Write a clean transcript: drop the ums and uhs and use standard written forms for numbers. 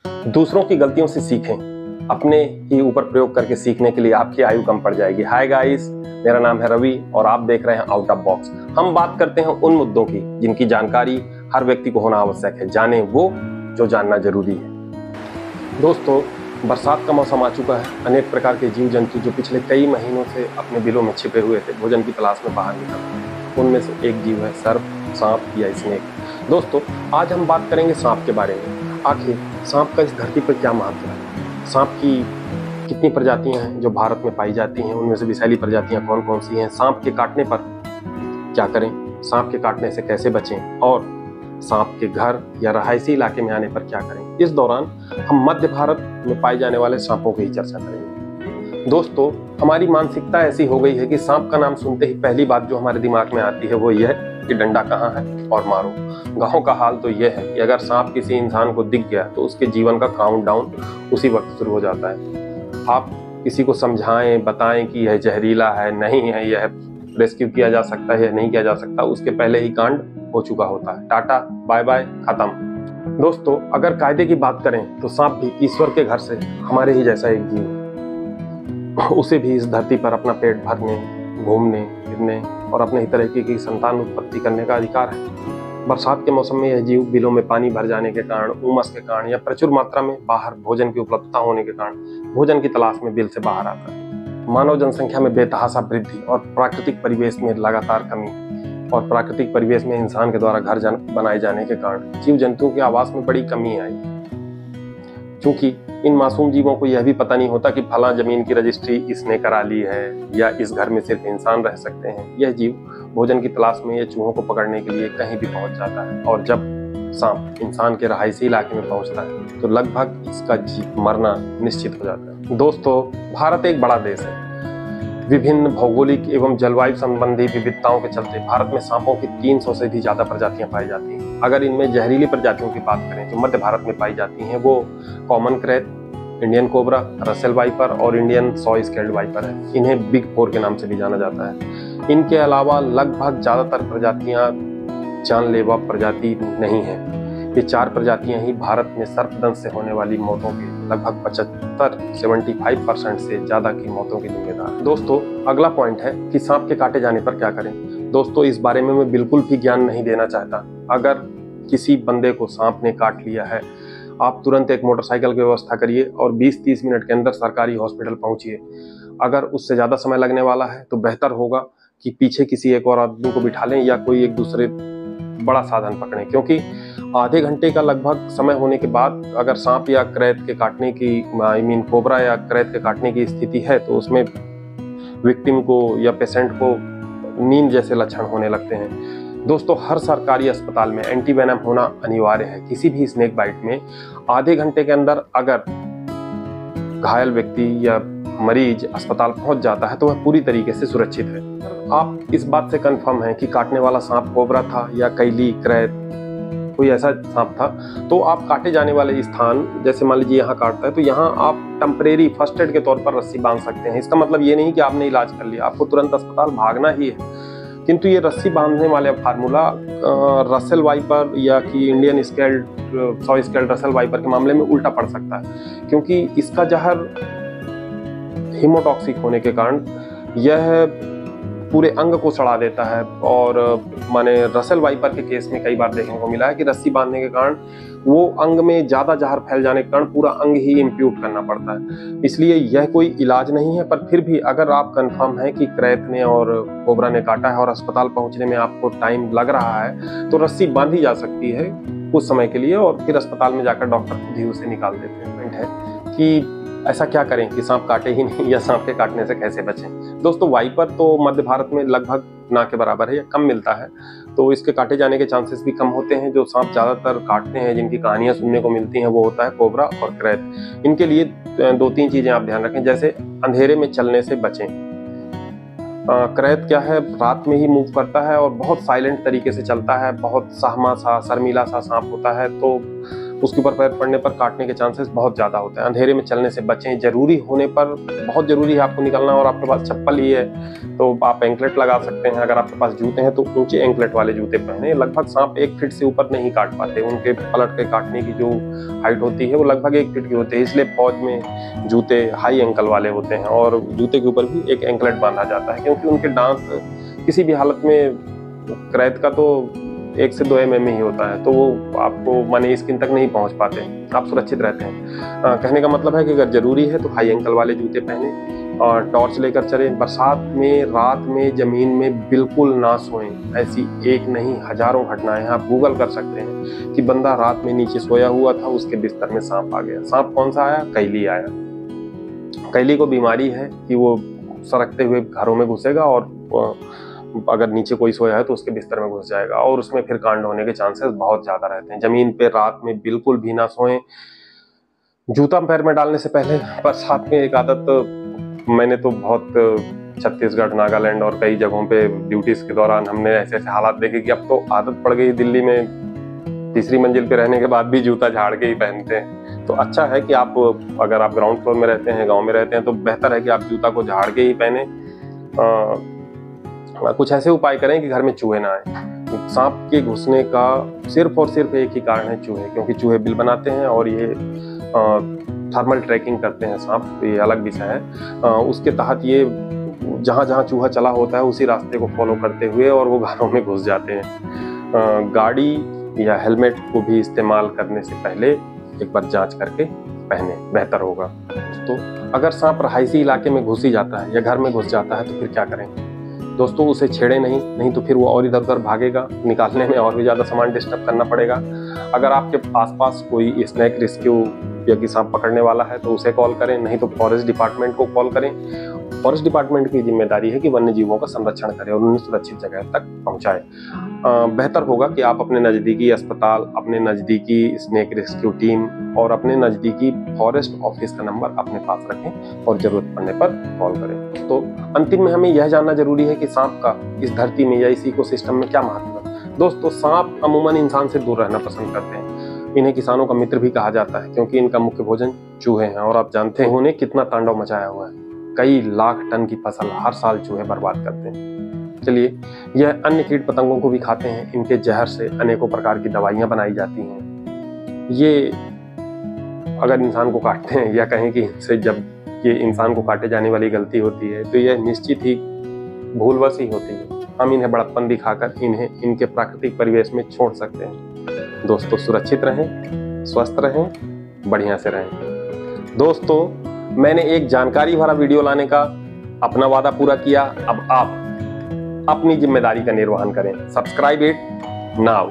दूसरों की गलतियों से सीखें, अपने ही ऊपर प्रयोग करके सीखने के लिए आपकी आयु कम पड़ जाएगी। हाय गाइस, मेरा नाम है रवि और आप देख रहे हैं आउट ऑफ बॉक्स। हम बात करते हैं उन मुद्दों की जिनकी जानकारी हर व्यक्ति को होना आवश्यक है। जानें वो जो जानना जरूरी है। दोस्तों, बरसात का मौसम आ चुका है। अनेक प्रकार के जीव जंतु जो पिछले कई महीनों से अपने बिलों में छिपे हुए थे, भोजन की तलाश में बाहर निकलते हैं। उनमें से एक जीव है सर्प, सांप या स्नेक। दोस्तों, आज हम बात करेंगे सांप के बारे में। आखिर सांप का इस धरती पर क्या महत्व है? सांप की कितनी प्रजातियां हैं जो भारत में पाई जाती हैं? उनमें से विषैली प्रजातियां कौन कौन सी हैं? सांप के काटने पर क्या करें? सांप के काटने से कैसे बचें? और सांप के घर या रहायशी इलाके में आने पर क्या करें? इस दौरान हम मध्य भारत में पाए जाने वाले सांपों की ही चर्चा करेंगे। दोस्तों, हमारी मानसिकता ऐसी हो गई है कि सांप का नाम सुनते ही पहली बात जो हमारे दिमाग में आती है वो यह है कि डंडा कहाँ है और मारो। गांव का हाल तो यह है कि अगर सांप किसी इंसान को दिख गया तो उसके जीवन का काउंटडाउन उसी वक्त शुरू हो जाता है। आप किसी को समझाएं, बताएं कि यह जहरीला है, नहीं है, यह रेस्क्यू किया जा सकता है या नहीं किया जा सकता, उसके पहले ही कांड हो चुका होता है। टाटा बाय बाय, खत्म। दोस्तों, अगर कायदे की बात करें तो सांप भी ईश्वर के घर से हमारे ही जैसा एक जीव है। उसे भी इस धरती पर अपना पेट भरने, घूमने फिरने और अपने ही तरीके की संतान उत्पत्ति करने का अधिकार है। बरसात के मौसम में यह जीव बिलों में पानी भर जाने के कारण, उमस के कारण या प्रचुर मात्रा में बाहर भोजन की उपलब्धता होने के कारण भोजन की तलाश में बिल से बाहर आता है। मानव जनसंख्या में बेतहाशा वृद्धि और प्राकृतिक परिवेश में लगातार कमी और प्राकृतिक परिवेश में इंसान के द्वारा घर बनाए जाने के कारण जीव जंतुओं के आवास में बड़ी कमी आई। क्योंकि इन मासूम जीवों को यह भी पता नहीं होता कि फला जमीन की रजिस्ट्री इसने करा ली है या इस घर में सिर्फ इंसान रह सकते हैं। यह जीव भोजन की तलाश में या चूहों को पकड़ने के लिए कहीं भी पहुंच जाता है और जब सांप इंसान के रहायशी इलाके में पहुंचता है तो लगभग इसका मरना निश्चित हो जाता है। दोस्तों, भारत एक बड़ा देश है। विभिन्न भौगोलिक एवं जलवायु संबंधी विविधताओं के चलते भारत में सांपों की 300 से भी ज्यादा प्रजातियां पाई जाती हैं। अगर इनमें जहरीली प्रजातियों की बात करें तो मध्य भारत में पाई जाती हैं वो common krait, Indian cobra, Russell viper और इंडियन सॉय स्केल्ड वाइपर है। इन्हें बिग फोर के नाम से भी जाना जाता है। इनके अलावा लगभग ज्यादातर प्रजातियां जानलेवा प्रजाति नहीं है। ये 4 प्रजातियां ही भारत में सर्पदंश से होने वाली मौतों के लगभग 75% से ज्यादा की मौतों की जिम्मेदार। दोस्तों, अगला पॉइंट है कि सांप के काटे जाने पर क्या करें। दोस्तों, इस बारे में मैं बिल्कुल भी ज्ञान नहीं देना चाहता। अगर किसी बंदे को सांप ने काट लिया है, आप तुरंत एक मोटरसाइकिल की व्यवस्था करिए और 20-30 मिनट के अंदर सरकारी हॉस्पिटल पहुंचिए। अगर उससे ज्यादा समय लगने वाला है तो बेहतर होगा कि पीछे किसी एक और आदमी को बिठा लें या कोई एक दूसरे बड़ा साधन पकड़ें, क्योंकि आधे घंटे का लगभग समय होने के बाद अगर सांप या क्रेत के काटने की कोबरा या क्रेत के काटने की स्थिति है तो उसमें विक्टिम को या पेशेंट को नींद जैसे लक्षण होने लगते हैं। दोस्तों, हर सरकारी अस्पताल में एंटीवेनम होना अनिवार्य है। किसी भी स्नेक बाइट में आधे घंटे के अंदर अगर घायल व्यक्ति या मरीज अस्पताल पहुंच जाता है तो वह पूरी तरीके से सुरक्षित है। आप इस बात से कंफर्म हैं कि काटने वाला सांप कोबरा था या कैली, क्रेत, कोई ऐसा सांप था, तो आप काटे जाने वाले स्थान, जैसे मान लीजिए यहाँ काटता है तो यहाँ आप टेम्परेरी फर्स्ट एड के तौर पर रस्सी बांध सकते हैं। इसका मतलब ये नहीं कि आपने इलाज कर लिया, आपको तुरंत अस्पताल भागना ही है। किंतु ये रस्सी बांधने वाले फार्मूला रसेल वाइपर या कि Indian scaled, soy scaled Russell viper के मामले में उल्टा पड़ सकता है, क्योंकि इसका जहर हीमोटॉक्सिक होने के कारण यह पूरे अंग को सड़ा देता है। और माने रसेल वाइपर के केस में कई बार देखने को मिला है कि रस्सी बांधने के कारण वो अंग में ज्यादा जहर फैल जाने के कारण पूरा अंग ही इम्प्यूट करना पड़ता है। इसलिए यह कोई इलाज नहीं है, पर फिर भी अगर आप कंफर्म है कि क्रेत ने और कोबरा ने काटा है और अस्पताल पहुंचने में आपको टाइम लग रहा है तो रस्सी बांधी जा सकती है कुछ समय के लिए और फिर अस्पताल में जाकर डॉक्टर खुद ही उसे निकाल देते हैं। पॉइंट है कि ऐसा क्या करें कि सांप काटे ही नहीं या सांप के काटने से कैसे बचें। दोस्तों, वाइपर तो मध्य भारत में लगभग ना के बराबर है या कम मिलता है, तो इसके काटे जाने के चांसेस भी कम होते हैं। जो सांप ज्यादातर काटते हैं, जिनकी कहानियां सुनने को मिलती हैं, वो होता है कोबरा और क्रेत। इनके लिए 2-3 चीजें आप ध्यान रखें, जैसे अंधेरे में चलने से बचें। क्रेत क्या है, रात में ही मूव करता है और बहुत साइलेंट तरीके से चलता है, बहुत सहमा सा शर्मीला सा सांप होता है, तो उसके ऊपर पैर पड़ने पर काटने के चांसेस बहुत ज़्यादा होते हैं। अंधेरे में चलने से बचें। जरूरी होने पर, बहुत जरूरी है आपको निकलना और आपके पास चप्पल ही है तो आप एंकलेट लगा सकते हैं। अगर आपके पास जूते हैं तो ऊंचे एंकलेट वाले जूते पहने। लगभग सांप 1 फीट से ऊपर नहीं काट पाते, उनके पलट के काटने की जो हाइट होती है वो लगभग 1 फीट की होती है। इसलिए फौज में जूते हाई एंकल वाले होते हैं और जूते के ऊपर भी एक एंकलेट बांधा जाता है, क्योंकि उनके दांत किसी भी हालत में, क्रैत का तो 1 से 2 mm ही होता है, तो वो आपको माने स्किन तक नहीं पहुंच पाते, आप सुरक्षित रहते हैं। कहने का मतलब है कि अगर जरूरी है तो हाई एंकल वाले जूते पहने और टॉर्च लेकर चलें। बरसात में रात में जमीन में बिल्कुल ना सोएं। ऐसी एक नहीं हजारों घटनाएं हैं, आप गूगल कर सकते हैं कि बंदा रात में नीचे सोया हुआ था, उसके बिस्तर में सांप आ गया। सांप कौन सा आया? कैली आया। कैली को बीमारी है कि वो सरकते हुए घरों में घुसेगा और अगर नीचे कोई सोया है तो उसके बिस्तर में घुस जाएगा और उसमें फिर कांड होने के चांसेस बहुत ज्यादा रहते हैं। जमीन पे रात में बिल्कुल भी ना सोएं। जूता पैर में डालने से पहले बरसात में एक आदत, मैंने तो बहुत छत्तीसगढ़, नागालैंड और कई जगहों पे ड्यूटीज के दौरान हमने ऐसे ऐसे हालात देखे कि अब तो आदत पड़ गई। दिल्ली में 3री मंजिल पे रहने के बाद भी जूता झाड़ के ही पहनते हैं। तो अच्छा है कि आप, अगर आप ग्राउंड फ्लोर में रहते हैं, गाँव में रहते हैं, तो बेहतर है कि आप जूता को झाड़ के ही पहने। कुछ ऐसे उपाय करें कि घर में चूहे ना आए। सांप के घुसने का सिर्फ और सिर्फ एक ही कारण है चूहे, क्योंकि चूहे बिल बनाते हैं और ये थर्मल ट्रैकिंग करते हैं सांप, ये अलग विषय है। उसके तहत ये जहाँ जहाँ चूहा चला होता है उसी रास्ते को फॉलो करते हुए और वो घरों में घुस जाते हैं। गाड़ी या हेलमेट को भी इस्तेमाल करने से पहले एक बार जांच करके पहने, बेहतर होगा। तो अगर सांप रहायशी इलाके में घुस ही जाता है या घर में घुस जाता है तो फिर क्या करें दोस्तों? उसे छेड़े नहीं तो फिर वो और इधर उधर भागेगा, निकालने में और भी ज़्यादा सामान डिस्टर्ब करना पड़ेगा। अगर आपके आसपास कोई स्नेक रेस्क्यू या कि सांप पकड़ने वाला है तो उसे कॉल करें, नहीं तो फॉरेस्ट डिपार्टमेंट को कॉल करें। फॉरेस्ट डिपार्टमेंट की जिम्मेदारी है कि वन्य जीवों का संरक्षण करें और उन्हें सुरक्षित जगह तक पहुंचाए। बेहतर होगा कि आप अपने नज़दीकी अस्पताल, अपने नज़दीकी स्नेक रेस्क्यू टीम और अपने नज़दीकी फॉरेस्ट ऑफिस का नंबर अपने पास रखें और ज़रूरत पड़ने पर कॉल करें। तो अंतिम में हमें यह जानना जरूरी है कि सांप का इस धरती में या इस इकोसिस्टम में क्या महत्व है। दोस्तों, सांप अमूमन इंसान से दूर रहना पसंद करते हैं। इन्हें किसानों का मित्र भी कहा जाता है क्योंकि इनका मुख्य भोजन चूहे हैं और आप जानते हैं उन्हें कितना तांडव मचाया हुआ है। कई लाख टन की फसल हर साल चूहे बर्बाद करते हैं। चलिए, यह अन्य कीट पतंगों को भी खाते हैं। इनके जहर से अनेकों प्रकार की दवाइयां बनाई जाती हैं। ये अगर इंसान को काटते हैं या कहें कि इनसे जब ये इंसान को काटे जाने वाली गलती होती है तो यह निश्चित ही भूलवश ही होती है। हम इन्हें बड़प्पन दिखाकर इन्हें इनके प्राकृतिक परिवेश में छोड़ सकते हैं। दोस्तों, सुरक्षित रहें, स्वस्थ रहें, बढ़िया से रहें। दोस्तों, मैंने एक जानकारी भरा वीडियो लाने का अपना वादा पूरा किया। अब आप अपनी जिम्मेदारी का निर्वहन करें। Subscribe it now.